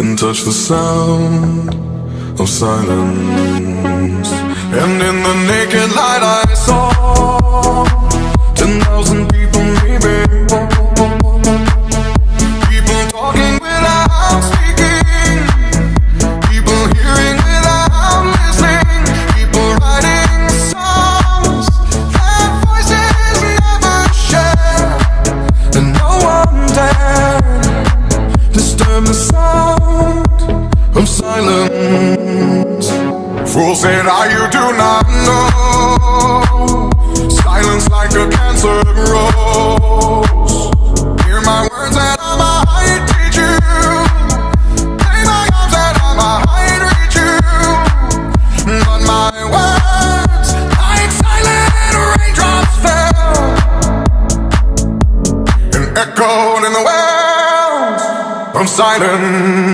and touch the sound of silence. And in the naked light I saw 10,000 people maybe, people talking without speaking, people hearing without listening, people writing songs that voices never share, and no one dared disturb the sound of silence. Fools said, you do not know. Silence like a cancer grows. Hear my words and I might teach you. Play my arms and I might reach you. But my words, like silent raindrops, fell and echoed in the wells of silence.